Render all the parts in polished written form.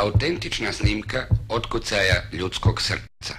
autentična snimka otkucaja ljudskog srca.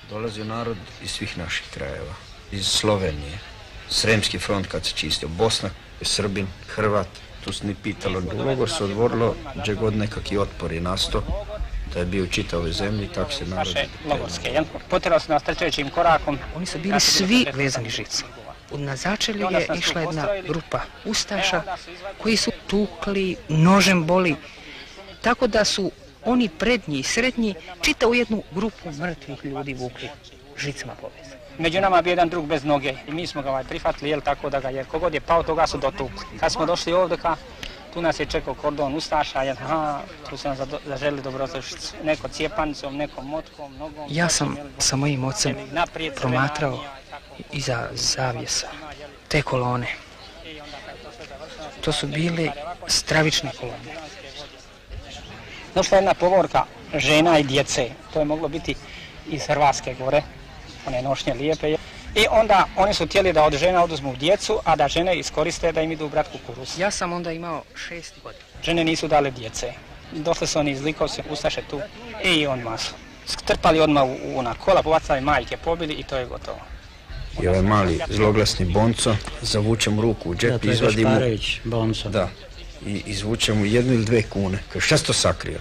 Dolazio narod iz svih naših krajeva, iz Slovenije, Sremski front kad se čistio, Bosna, Srbin, Hrvat, tu se ni pitalo. U logor se odvorilo gdje god nekakvi otpor je nastao, da je bio u čitavoj zemlji, tako se narod... Logorske, potjerali su nas trećim korakom. Oni su bili svi vezani žicom. Na začelju je išla jedna grupa ustaša koji su tukli, nožem boli, tako da su oni prednji i srednji čitavu jednu grupu mrtvih ljudi vukli žicama povezani. Među nama je bio jedan drug bez noge i mi smo ga prihvatili, tako da ga je, kogod je pao, toga su dotukli. Kad smo došli ovdje, tu nas je čekao kordon ustaša, tu su nam zaželili dobrodošlicu. Neko cijepancom, nekom motkom, nogom. Ja sam sa mojim ocem promatrao iza zavjesa te kolone. To su bile stravične kolone. Došla je jedna povorka žena i djece. To je moglo biti iz Hrvatske gore, one nošnje lijepe. I onda oni su htjeli da od žena oduzmu djecu, a da žene iskoriste da im idu brat kukuruz. Ja sam onda imao 6 godina. Žene nisu dale djece. Došli su oni iz Likovce, ustaše tu i on masu. strpali odmah na kola, povacali majke, pobili i to je gotovo. I ovaj mali zloglasni Bonco, zavučem ruku u džep, izvadimo... Bonco. Da, i izvučemo 1 ili 2 kune. Kao šta si to sakrio?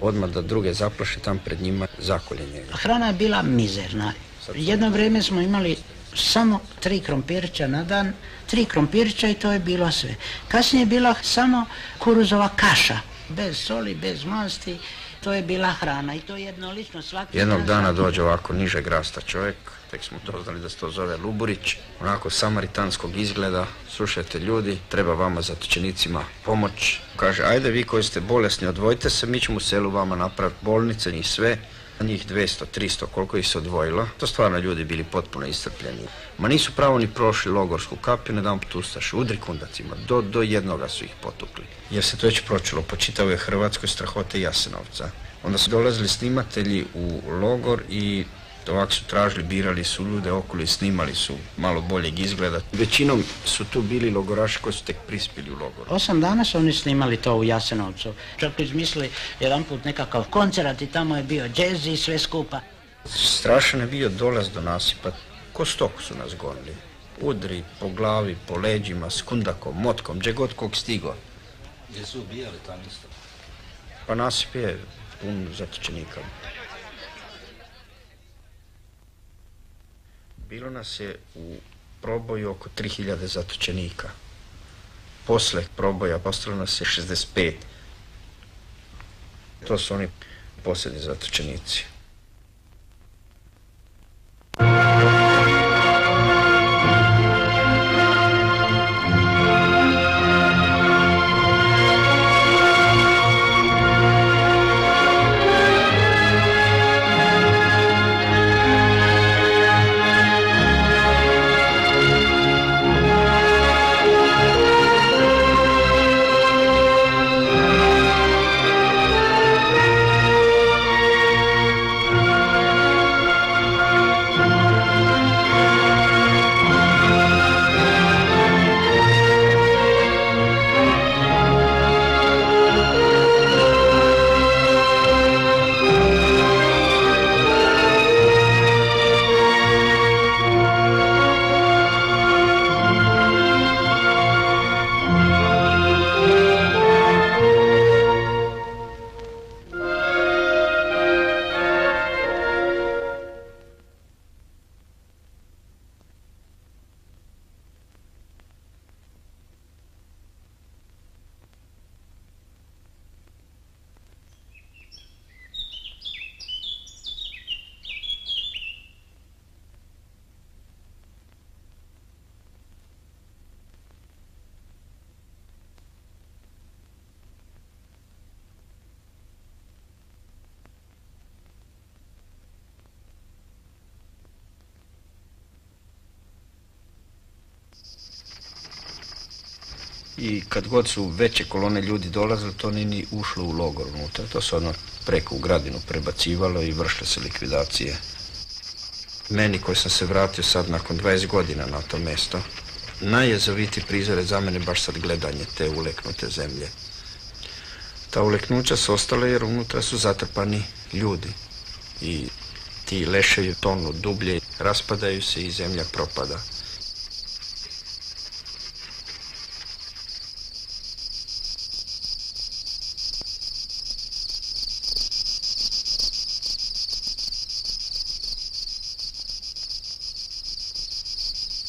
Odmah da druge zaplaše, tam pred njima zakolje njega. Hrana je bila mizerna. Jedno vrijeme smo imali samo 3 krompirća na dan, 3 krompirća i to je bilo sve. Kasnije je bila samo kuruzova kaša, bez soli, bez masti, to je bila hrana i to jednolično svaki... Jednog dana dođe ovako nižeg rasta čovjek, tek smo doznali da se to zove Luburić, onako samaritanskog izgleda, slušajte ljudi, treba vama zatočenicima pomoć. Kaže, ajde vi koji ste bolesni, odvojite se, mi ćemo u selu vama napraviti bolnice, njih sve, njih 200, 300, koliko ih se odvojilo. To stvarno ljudi bili potpuno iscrpljeni. Ma nisu pravo ni prošli logorsku kapiju, ne dam pustaši, udri kundacima, do jednoga su ih potukli. Jer se to već pročilo po čitavoj Hrvatskoj strahote Jasenovca. Onda su dolazili snimatelji u logor i ovako su tražili, birali su ljude okolo i snimali su malo boljeg izgleda. Većinom su tu bili logoraši koji su tek prispjeli u logoru. 8 dana su oni snimali to u Jasenovcu. Čak izmislili jedan put nekakav koncert i tamo je bio džez i sve skupa. Strašan je bio dolaz do nasipa. Ko stoku su nas gonili. Udri po glavi, po leđima, s kundakom, motkom, gdje god kog stigo. Gdje su ubijali tamo isto? Pa nasip je pun zatočenika. Bilo nas je u proboju oko 3000 zatočenika. Posle proboja ostalo nas je 65. To su oni posljednji zatočenici. I kad god su veće kolone ljudi dolazili, to nije ni ušlo u logor unutra. To se odmah preko u Gradinu prebacivalo i vršile se likvidacije. Meni koji sam se vratio sad nakon 20 godina na to mjesto, najjezovitiji prizor je za mene baš sad gledanje te uleknute zemlje. Ta uleknuća su ostale jer unutra su zatrpani ljudi i ti leševi tonu dublje, raspadaju se i zemlja propada.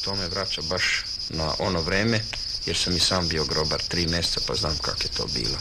To me vraća baš na ono vreme, jer sam i sam bio grobar 3 mjeseca, pa znam kako je to bilo.